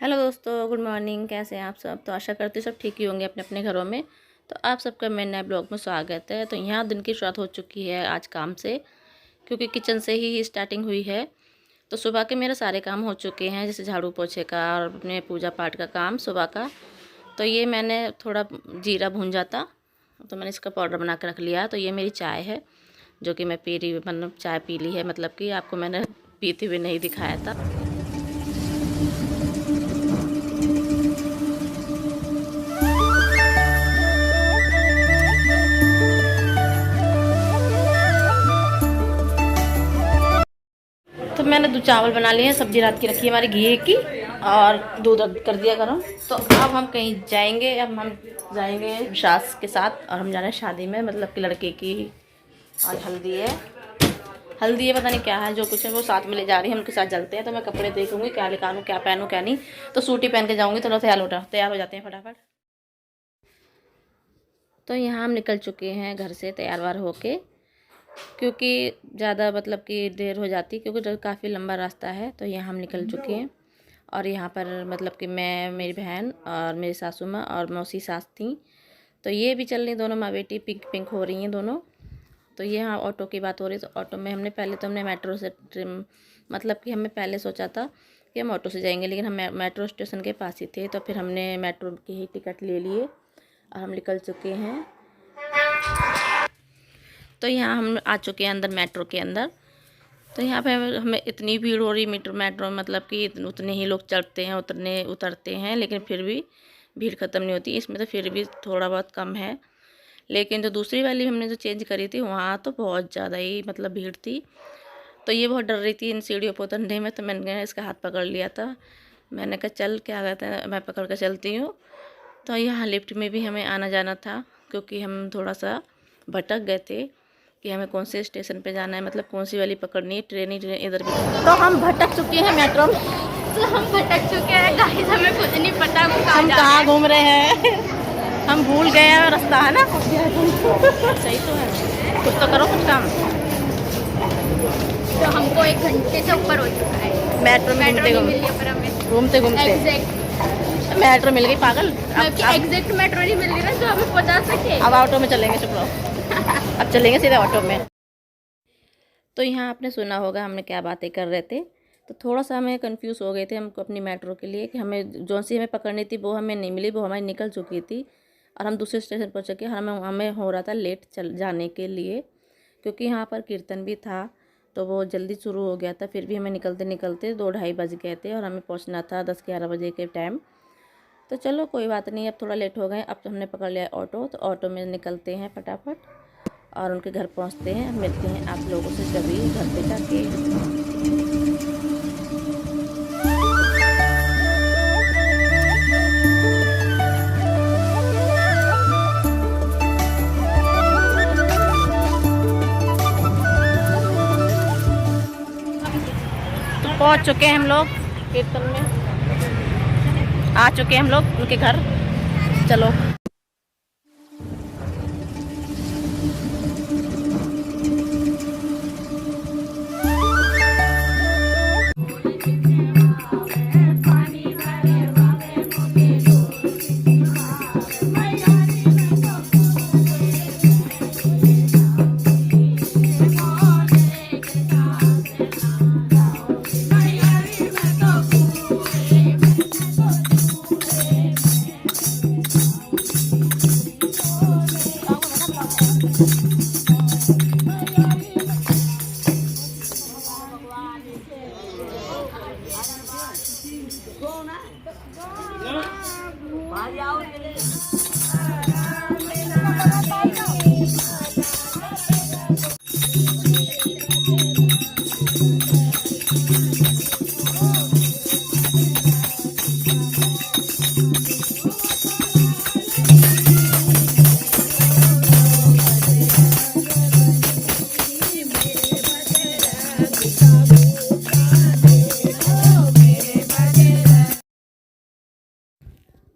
Hello दोस्तों, good morning. कैसे हैं आप सब? तो आशा करती हूँ सब ठीक ही होंगे अपने अपने घरों में। तो आप सबका मेरे नए ब्लॉग में स्वागत है। तो यहाँ दिन की शुरुआत हो चुकी है आज काम से, क्योंकि किचन से ही स्टार्टिंग हुई है। तो सुबह के मेरे सारे काम हो चुके हैं, जैसे झाड़ू पोछे का और अपने पूजा पाठ का काम सुबह का। तो ये मैंने थोड़ा जीरा भूंजा था, तो मैंने इसका पाउडर बना के रख लिया। तो ये मेरी चाय है जो कि मैं पी रही, मतलब चाय पी ली है, मतलब कि आपको मैंने पीते हुए नहीं दिखाया था। तो मैंने दो चावल बना लिए हैं, सब्जी रात की रखी है हमारी घी की, और दूध कर दिया गरम। तो अब हम कहीं जाएंगे, अब हम जाएंगे सास के साथ, और हम जा रहे हैं शादी में, मतलब कि लड़के की आज हल्दी है। हल्दी है, पता नहीं क्या है, जो कुछ है वो साथ में ले जा रही है, उनके साथ चलते हैं। तो मैं कपड़े देखूंगी क्या निकालूँ, क्या पहनूँ क्या नहीं। तो सूट ही पहन के जाऊँगी। थोड़ा तैयार हो जाते हैं फटाफट। तो यहाँ हम निकल चुके हैं घर से तैयार वार होके, क्योंकि ज़्यादा मतलब कि देर हो जाती, क्योंकि काफ़ी लंबा रास्ता है। तो यहाँ हम निकल चुके हैं, और यहाँ पर मतलब कि मैं, मेरी बहन और मेरी सासू माँ और मौसी सास थी। तो ये भी चल रही, दोनों माँ बेटी पिंक पिंक हो रही हैं दोनों। तो ये यहाँ ऑटो की बात हो रही। तो ऑटो में हमने मेट्रो से मतलब कि हमें पहले सोचा था कि हम ऑटो से जाएंगे, लेकिन हम मेट्रो स्टेशन के पास ही थे। तो फिर हमने मेट्रो की ही टिकट ले लिए और हम निकल चुके हैं। तो यहाँ हम आ चुके हैं अंदर, मेट्रो के अंदर। तो यहाँ पे हमें इतनी भीड़ हो रही मेट्रो मतलब कि उतने ही लोग चढ़ते हैं, उतने उतरते हैं, लेकिन फिर भी भीड़ ख़त्म नहीं होती। इसमें तो फिर भी थोड़ा बहुत कम है। लेकिन जो दूसरी वाली हमने जो चेंज करी थी, वहाँ तो बहुत ज़्यादा ही मतलब भीड़ थी। तो ये बहुत डर रही थी इन सीढ़ियों पर उतरने में। तो मैंने इसका हाथ पकड़ लिया था। मैंने कहा चल, क्या कहते हैं, मैं पकड़ कर चलती हूँ। तो यहाँ लिफ्ट में भी हमें आना जाना था, क्योंकि हम थोड़ा सा भटक गए थे कि हमें कौन से स्टेशन पे जाना है, मतलब कौन सी वाली पकड़नी है, ट्रेन इधर भी। तो हम भटक चुके हैं मेट्रो में। तो हम भटक चुके हैं गाइस, हमें कुछ नहीं पता हम कहाँ घूम रहे हैं। हम भूल गए हैं रास्ता, है ना। सही तो है, कुछ तो करो, कुछ काम। तो हमको 1 घंटे से ऊपर हो चुका है मेट्रो में घूमते घूमते एग्जैक्ट मेट्रो मिल गई, पागल। एग्जैक्ट मेट्रो नहीं मिल रही ना जो हमें पहुंचा सके। अब ऑटो में चलेंगे, चुप रहो। अब चलेंगे सीधे ऑटो में। तो यहाँ आपने सुना होगा हमने क्या बातें कर रहे थे। तो थोड़ा सा हमें कंफ्यूज हो गए थे हमको अपनी मेट्रो के लिए, कि हमें जो सी हमें पकड़नी थी वो हमें नहीं मिली, वो हमारी निकल चुकी थी। और हम दूसरे स्टेशन पर चुके, हमें हमें हो रहा था लेट चल जाने के लिए, क्योंकि यहाँ पर कीर्तन भी था। तो वो जल्दी शुरू हो गया था। फिर भी हमें निकलते निकलते 2-2:30 बज गए थे, और हमें पहुँचना था 10-11 बजे के टाइम। तो चलो कोई बात नहीं, अब थोड़ा लेट हो गए। अब तो हमने पकड़ लिया ऑटो। तो ऑटो में निकलते हैं फटाफट और उनके घर पहुंचते हैं। मिलते हैं आप लोगों से कभी घर पे जाके। तो पहुंच चुके हैं हम लोग कीर्तन में, आ चुके हैं हम लोग उनके घर। चलो।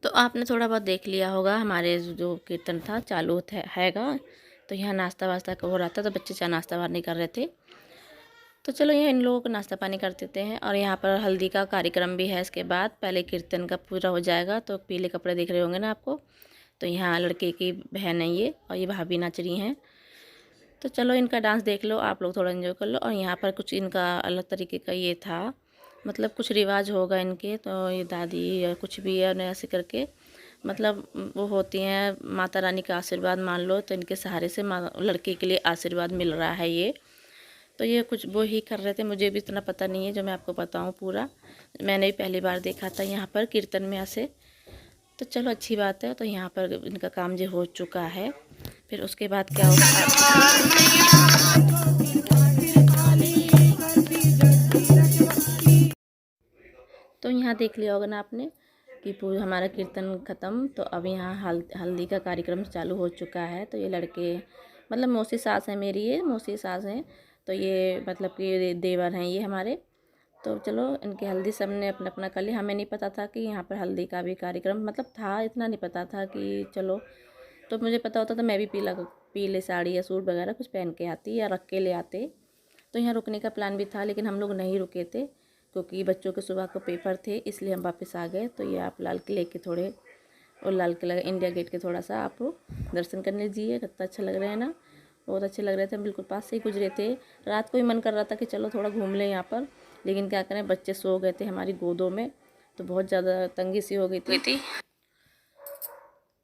तो आपने थोड़ा बहुत देख लिया होगा, हमारे जो कीर्तन था चालू हैगा। तो यहाँ नाश्ता वास्ता हो रहा था, तो बच्चे चाहे नाश्ता वार नहीं कर रहे थे। तो चलो यहाँ इन लोगों को नाश्ता पानी कर देते हैं। और यहाँ पर हल्दी का कार्यक्रम भी है। इसके बाद पहले कीर्तन का पूरा हो जाएगा। तो पीले कपड़े दिख रहे होंगे ना आपको। तो यहाँ लड़के की बहन है ये, और ये भाभी नाच रही हैं। तो चलो इनका डांस देख लो, आप लोग थोड़ा एंजॉय कर लो। और यहाँ पर कुछ इनका अलग तरीके का ये था, मतलब कुछ रिवाज होगा इनके। तो ये दादी या कुछ भी है, उन्हें ऐसे करके मतलब वो होती हैं माता रानी का आशीर्वाद मान लो। तो इनके सहारे से लड़के के लिए आशीर्वाद मिल रहा है ये। तो ये कुछ वो ही कर रहे थे, मुझे भी इतना पता नहीं है जो मैं आपको बताऊं पूरा। मैंने भी पहली बार देखा था यहाँ पर कीर्तन में ऐसे। तो चलो अच्छी बात है। तो यहाँ पर इनका काम जो हो चुका है, फिर उसके बाद क्या होगा। तो यहाँ देख लिया होगा ना आपने कि पूरा हमारा कीर्तन ख़त्म। तो अब यहाँ हल्दी का कार्यक्रम चालू हो चुका है। तो ये लड़के मतलब मौसी सास है मेरी, ये मौसी सास हैं। तो ये मतलब कि देवर हैं ये हमारे। तो चलो इनकी हल्दी सब ने अपना अपना कर लिया। हमें नहीं पता था कि यहाँ पर हल्दी का भी कार्यक्रम मतलब था, इतना नहीं पता था कि चलो। तो मुझे पता होता तो मैं भी पीले साड़ी या सूट वगैरह कुछ पहन के आती या रख के ले आते। तो यहाँ रुकने का प्लान भी था, लेकिन हम लोग नहीं रुके थे क्योंकि बच्चों के सुबह को पेपर थे, इसलिए हम वापस आ गए। तो ये आप लाल किले के थोड़े और लाल किला इंडिया गेट के थोड़ा सा आप दर्शन कर लीजिए। कितना अच्छा लग रहा है ना, बहुत अच्छे लग रहे थे। हम बिल्कुल पास से ही गुजरे थे। रात को ही मन कर रहा था कि चलो थोड़ा घूम लें यहाँ पर, लेकिन क्या करें बच्चे सो गए थे हमारी गोदों में। तो बहुत ज़्यादा तंगी सी हो गई थी।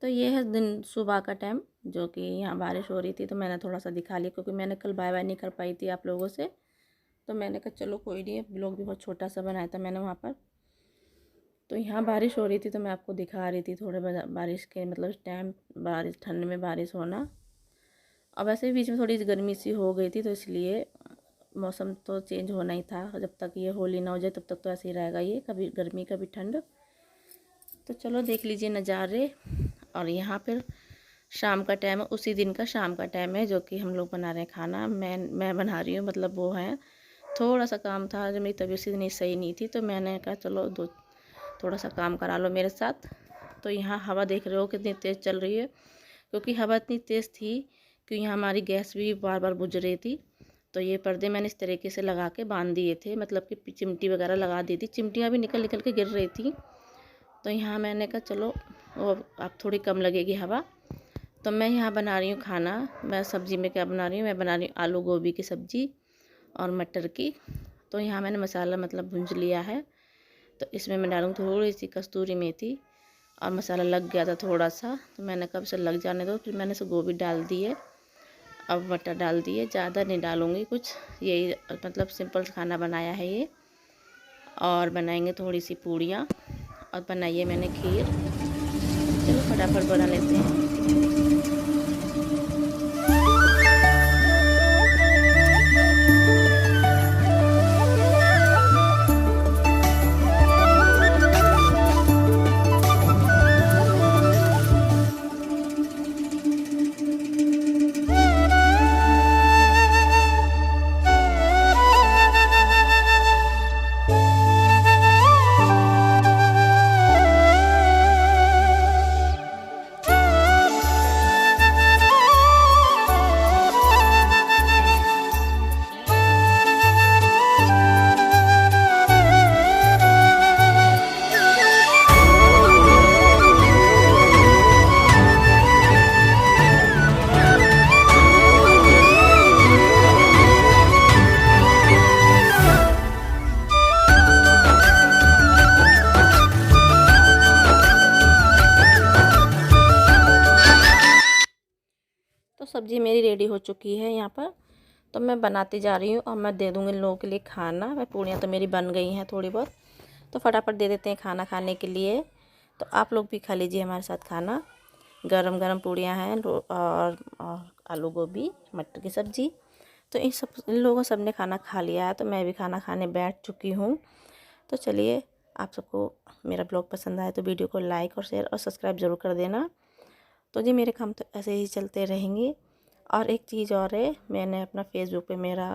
तो ये है दिन सुबह का टाइम, जो कि यहाँ बारिश हो रही थी। तो मैंने थोड़ा सा दिखा लिया क्योंकि मैंने कल बाय बाय नहीं कर पाई थी आप लोगों से। तो मैंने कहा चलो कोई नहीं, ब्लॉग भी बहुत छोटा सा बनाया था मैंने वहाँ पर। तो यहाँ बारिश हो रही थी तो मैं आपको दिखा रही थी थोड़े बारिश के मतलब टाइम, बारिश ठंड में बारिश होना। अब वैसे भी बीच में थोड़ी गर्मी सी हो गई थी, तो इसलिए मौसम तो चेंज होना ही था। जब तक ये होली ना हो जाए तब तक तो ऐसे ही रहेगा, ये कभी गर्मी कभी ठंड। तो चलो देख लीजिए नज़ारे। और यहाँ पर शाम का टाइम है, उसी दिन का शाम का टाइम है, जो कि हम लोग बना रहे हैं खाना। मैं बना रही हूँ, मतलब वो है थोड़ा सा काम था, जब मेरी तबीयत इतनी सही नहीं थी। तो मैंने कहा चलो थोड़ा सा काम करा लो मेरे साथ। तो यहाँ हवा देख रहे हो कितनी तेज़ चल रही है, क्योंकि हवा इतनी तेज़ थी कि यहाँ हमारी गैस भी बार बार बुझ रही थी। तो ये पर्दे मैंने इस तरीके से लगा के बांध दिए थे, मतलब कि चिमटी वगैरह लगा दी थी। चिमटियाँ भी निकल निकल के गिर रही थी। तो यहाँ मैंने कहा चलो वो अब थोड़ी कम लगेगी हवा। तो मैं यहाँ बना रही हूँ खाना। मैं सब्ज़ी में क्या बना रही हूँ, मैं बना रही हूँ आलू गोभी की सब्ज़ी और मटर की। तो यहाँ मैंने मसाला मतलब भूंज लिया है। तो इसमें मैं डालूँ थोड़ी सी कस्तूरी मेथी, और मसाला लग गया था थोड़ा सा, तो मैंने कब से लग जाने दो। फिर मैंने से गोभी डाल दी है, अब मटर डाल दिए, ज़्यादा नहीं डालूँगी कुछ। यही मतलब सिंपल खाना बनाया है ये। और बनाएंगे थोड़ी सी पूड़ियाँ, और बनाइए मैंने खीर। चलो फटाफट बना लेते हैं। तो सब्ज़ी मेरी रेडी हो चुकी है यहाँ पर। तो मैं बनाती जा रही हूँ और मैं दे दूँगी इन लोगों के लिए खाना। मैं पूड़ियाँ तो मेरी बन गई हैं थोड़ी बहुत, तो फटाफट दे देते हैं खाना खाने के लिए। तो आप लोग भी खा लीजिए हमारे साथ खाना। गरम गरम पूड़ियाँ हैं और आलू गोभी मटर की सब्ज़ी। तो इन लोगों सब ने खाना खा लिया है, तो मैं भी खाना खाने बैठ चुकी हूँ। तो चलिए, आप सबको मेरा ब्लॉग पसंद आए तो वीडियो को लाइक और शेयर और सब्सक्राइब ज़रूर कर देना। तो जी मेरे काम तो ऐसे ही चलते रहेंगे। और एक चीज़ और है, मैंने अपना फेसबुक पे मेरा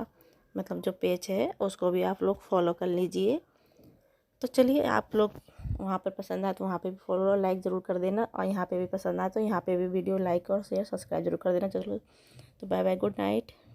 मतलब जो पेज है उसको भी आप लोग फॉलो कर लीजिए। तो चलिए, आप लोग वहाँ पर पसंद आए तो वहाँ पे भी फॉलो और लाइक ज़रूर कर देना, और यहाँ पे भी पसंद आए तो यहाँ पे भी वीडियो लाइक और शेयर सब्सक्राइब जरूर कर देना। चलो, तो बाय बाय, गुड नाइट।